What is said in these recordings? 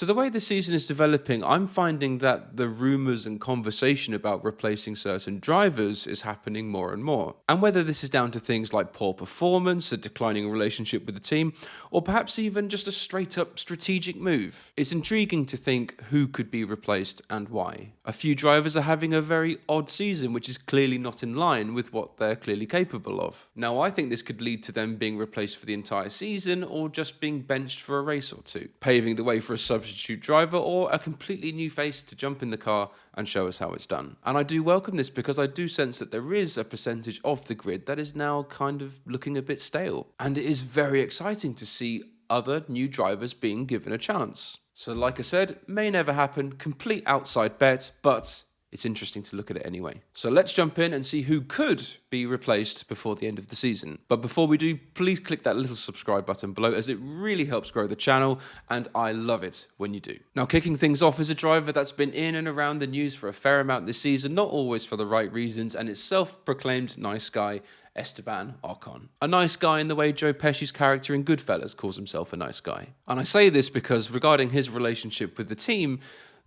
So the way the season is developing, I'm finding that the rumours and conversation about replacing certain drivers is happening more and more. And whether this is down to things like poor performance, a declining relationship with the team, or perhaps even just a straight up strategic move, it's intriguing to think who could be replaced and why. A few drivers are having a very odd season, which is clearly not in line with what they're clearly capable of. Now, I think this could lead to them being replaced for the entire season or just being benched for a race or two, paving the way for a substitute driver or a completely new face to jump in the car and show us how it's done. And I do welcome this because I do sense that there is a percentage of the grid that is now kind of looking a bit stale. And it is very exciting to see other new drivers being given a chance. So like I said, may never happen, complete outside bet, but it's interesting to look at it anyway. So let's jump in and see who could be replaced before the end of the season. But before we do, please click that little subscribe button below, as it really helps grow the channel, and I love it when you do. Now, kicking things off is a driver that's been in and around the news for a fair amount this season, not always for the right reasons, and it's self-proclaimed nice guy, Esteban Ocon. A nice guy in the way Joe Pesci's character in Goodfellas calls himself a nice guy. And I say this because regarding his relationship with the team,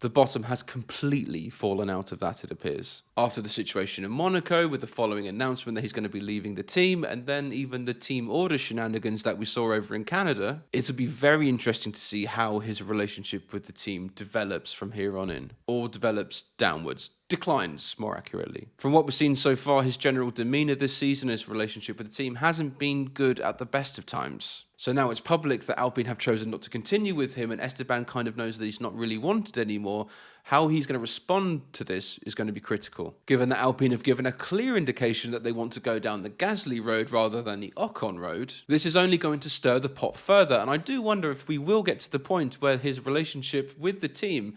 the bottom has completely fallen out of that, it appears. After the situation in Monaco, with the following announcement that he's going to be leaving the team, and then even the team order shenanigans that we saw over in Canada, it'll be very interesting to see how his relationship with the team develops from here on in, or develops downwards. Declines, more accurately. From what we've seen so far, his general demeanour this season, his relationship with the team, hasn't been good at the best of times. So now it's public that Alpine have chosen not to continue with him, and Esteban kind of knows that he's not really wanted anymore. How he's going to respond to this is going to be critical, given that Alpine have given a clear indication that they want to go down the Gasly road rather than the Ocon road. This is only going to stir the pot further, and I do wonder if we will get to the point where his relationship with the team,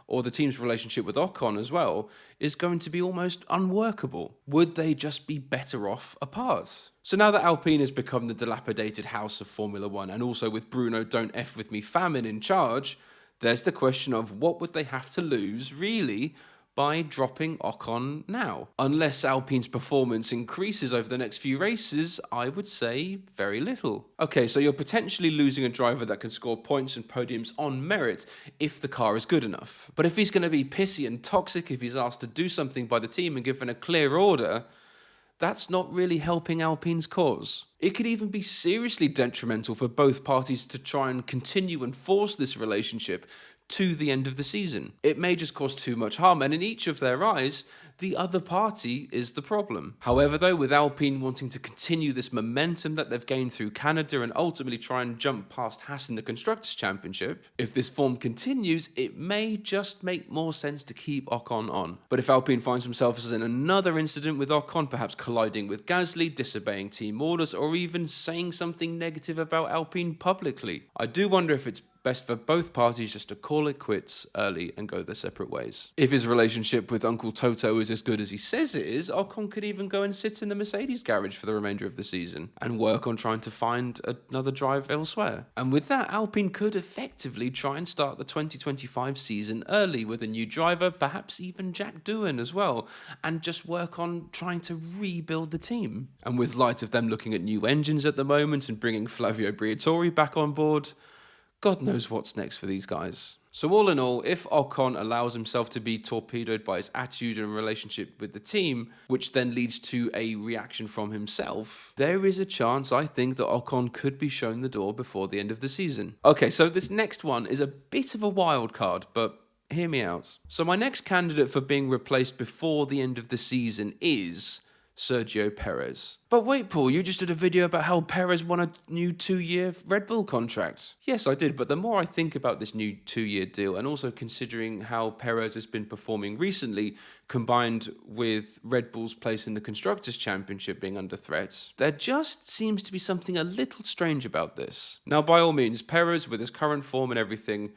or the team's relationship with Ocon as well, is going to be almost unworkable. Would they just be better off apart? So now that Alpine has become the dilapidated house of Formula One, and also with Bruno Don't F With Me famine in charge, there's the question of what would they have to lose, really, by dropping Ocon now? Unless Alpine's performance increases over the next few races, I would say very little. Okay, so you're potentially losing a driver that can score points and podiums on merit if the car is good enough. But if he's going to be pissy and toxic, if he's asked to do something by the team and given a clear order, that's not really helping Alpine's cause. It could even be seriously detrimental for both parties to try and continue and force this relationship to the end of the season. It may just cause too much harm, and in each of their eyes, the other party is the problem. However, though, with Alpine wanting to continue this momentum that they've gained through Canada and ultimately try and jump past Haas in the Constructors' Championship, if this form continues, it may just make more sense to keep Ocon on. But if Alpine finds themselves in another incident with Ocon, perhaps colliding with Gasly, disobeying team orders, or even saying something negative about Alpine publicly, I do wonder if it's best for both parties just to call it quits early and go their separate ways. If his relationship with Uncle Toto is as good as he says it is, Ocon could even go and sit in the Mercedes garage for the remainder of the season and work on trying to find another drive elsewhere. And with that, Alpine could effectively try and start the 2025 season early with a new driver, perhaps even Jack Doohan as well, and just work on trying to rebuild the team. And with light of them looking at new engines at the moment and bringing Flavio Briatore back on board, God knows what's next for these guys. So all in all, if Ocon allows himself to be torpedoed by his attitude and relationship with the team, which then leads to a reaction from himself, there is a chance, I think, that Ocon could be shown the door before the end of the season. Okay, so this next one is a bit of a wild card, but hear me out. So my next candidate for being replaced before the end of the season is Sergio Perez. But wait, Paul, you just did a video about how Perez won a new 2-year Red Bull contract. Yes, I did, but the more I think about this new 2-year deal, and also considering how Perez has been performing recently, combined with Red Bull's place in the Constructors' Championship being under threat, there just seems to be something a little strange about this. Now, by all means, Perez, with his current form and everything,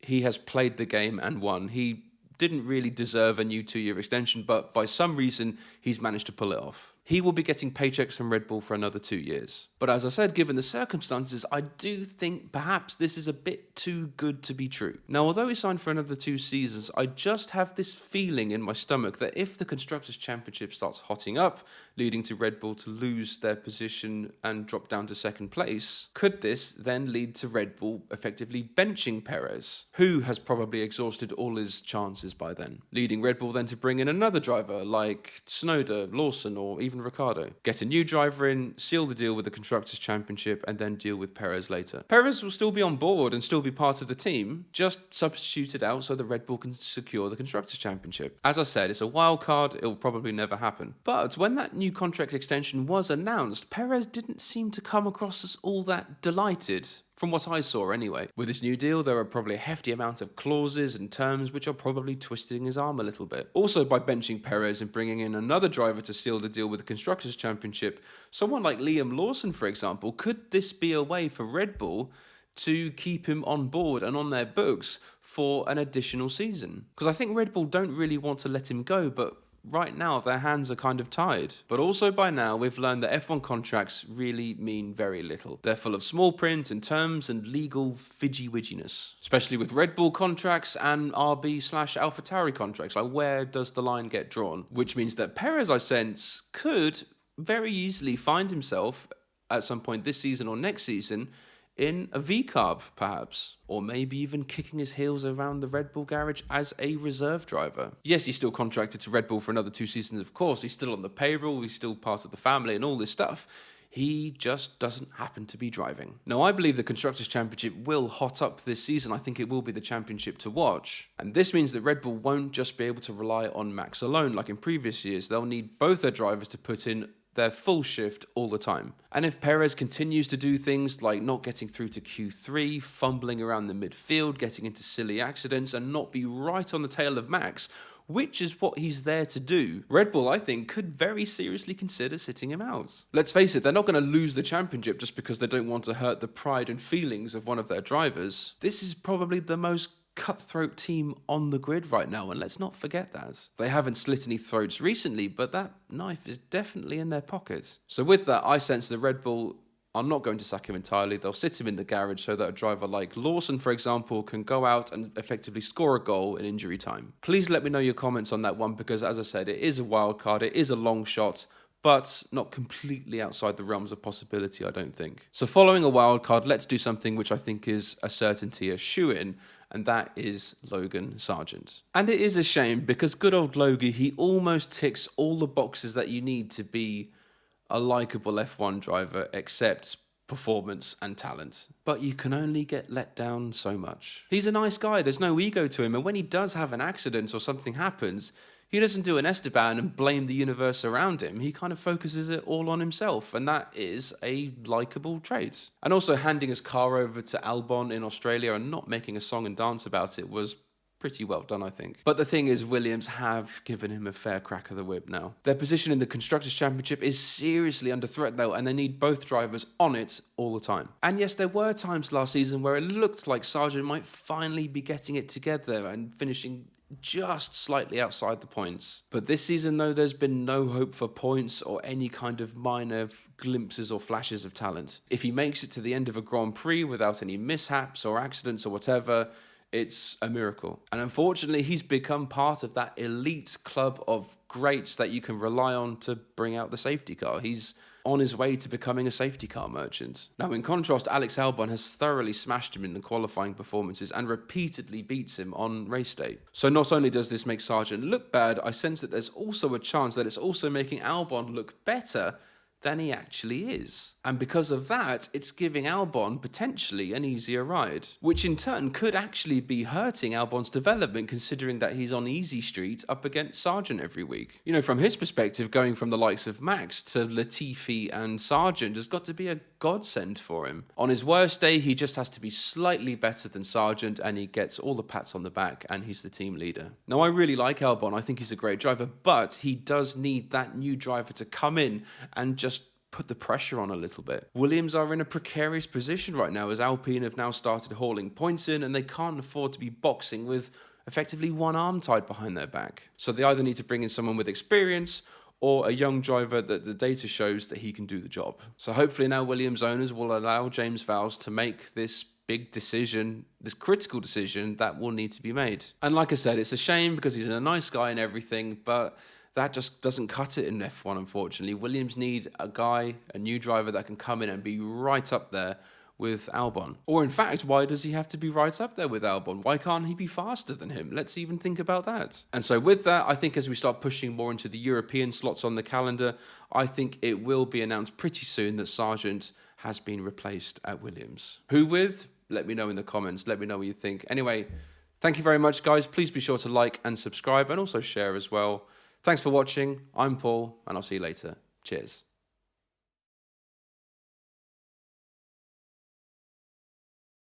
he has played the game and won. He didn't really deserve a new 2-year extension, but by some reason, he's managed to pull it off. he will be getting paychecks from Red Bull for another 2 years. But as I said, given the circumstances, I do think perhaps this is a bit too good to be true. Now, although he signed for another 2 seasons, I just have this feeling in my stomach that if the Constructors' Championship starts hotting up, leading to Red Bull to lose their position and drop down to second place, could this then lead to Red Bull effectively benching Perez, who has probably exhausted all his chances by then, leading Red Bull then to bring in another driver like Tsunoda, Lawson, or even Ricciardo. Get a new driver in, seal the deal with the Constructors' Championship, and then deal with Perez later. Perez will still be on board and still be part of the team, just substituted out so the Red Bull can secure the Constructors' Championship. As I said, it's a wild card, it will probably never happen. But when that new contract extension was announced, Perez didn't seem to come across as all that delighted. From what I saw anyway. With this new deal, there are probably a hefty amount of clauses and terms which are probably twisting his arm a little bit. Also, by benching Perez and bringing in another driver to seal the deal with the Constructors' Championship, someone like Liam Lawson, for example, could this be a way for Red Bull to keep him on board and on their books for an additional season? Because I think Red Bull don't really want to let him go, but right now their hands are kind of tied. But also by now we've learned that F1 contracts really mean very little. They're full of small print and terms and legal fidgy-widginess, especially with Red Bull contracts and RB/AlphaTauri contracts. Like, where does the line get drawn? Which means that Perez, I sense, could very easily find himself at some point this season or next season in a V-carb, perhaps, or maybe even kicking his heels around the Red Bull garage as a reserve driver. Yes, he's still contracted to Red Bull for another 2 seasons, of course. He's still on the payroll, he's still part of the family and all this stuff. He just doesn't happen to be driving. Now, I believe the Constructors' Championship will hot up this season. I think it will be the championship to watch. And this means that Red Bull won't just be able to rely on Max alone like in previous years. They'll need both their drivers to put in their full shift all the time. And if Perez continues to do things like not getting through to Q3, fumbling around the midfield, getting into silly accidents, and not be right on the tail of Max, which is what he's there to do, Red Bull, I think, could very seriously consider sitting him out. Let's face it, they're not going to lose the championship just because they don't want to hurt the pride and feelings of one of their drivers. This is probably the most cutthroat team on the grid right now, and let's not forget that. They haven't slit any throats recently, but that knife is definitely in their pocket. So with that, I sense that Red Bull are not going to sack him entirely. They'll sit him in the garage so that a driver like Lawson, for example, can go out and effectively score a goal in injury time. Please let me know your comments on that one, because as I said, it is a wild card, it is a long shot, but not completely outside the realms of possibility, I don't think. So following a wild card, let's do something which I think is a certainty, a shoe-in, and that is Logan Sargeant. And it is a shame, because good old Logie, he almost ticks all the boxes that you need to be a likeable F1 driver, except performance and talent. But you can only get let down so much. He's a nice guy, there's no ego to him, and when he does have an accident or something happens, he doesn't do an Esteban and blame the universe around him. He kind of focuses it all on himself, and that is a likeable trait. And also handing his car over to Albon in Australia and not making a song and dance about it was pretty well done, I think. But the thing is, Williams have given him a fair crack of the whip now. Their position in the Constructors' Championship is seriously under threat though, and they need both drivers on it all the time. And yes, there were times last season where it looked like Sargeant might finally be getting it together and finishing just slightly outside the points. But this season, though, there's been no hope for points or any kind of minor glimpses or flashes of talent. If he makes it to the end of a Grand Prix without any mishaps or accidents or whatever, it's a miracle. And unfortunately, he's become part of that elite club of greats that you can rely on to bring out the safety car. He's on his way to becoming a safety car merchant. Now, in contrast, Alex Albon has thoroughly smashed him in the qualifying performances and repeatedly beats him on race day. So not only does this make Sargeant look bad, I sense that there's also a chance that it's also making Albon look better than he actually is. And because of that, it's giving Albon potentially an easier ride, which in turn could actually be hurting Albon's development, considering that he's on easy street up against Sargeant every week. You know, from his perspective, going from the likes of Max to Latifi and Sargeant has got to be a godsend for him. On his worst day, he just has to be slightly better than Sargeant and he gets all the pats on the back and he's the team leader. Now, I really like Albon. I think he's a great driver, but he does need that new driver to come in and just put the pressure on a little bit. Williams are in a precarious position right now, as Alpine have now started hauling points in and they can't afford to be boxing with effectively one arm tied behind their back. So they either need to bring in someone with experience or a young driver that the data shows that he can do the job. So hopefully now Williams owners will allow James Vowles to make this big decision, this critical decision that will need to be made. And like I said, it's a shame because he's a nice guy and everything, but that just doesn't cut it in F1, unfortunately. Williams need a guy, a new driver that can come in and be right up there with Albon. Or in fact, why does he have to be right up there with Albon? Why can't he be faster than him? Let's even think about that. And so with that, I think as we start pushing more into the European slots on the calendar, I think it will be announced pretty soon that Sargent has been replaced at Williams. Who with? Let me know in the comments. Let me know what you think. Anyway, thank you very much, guys. Please be sure to like and subscribe and also share as well. Thanks for watching. I'm Paul, and I'll see you later. Cheers.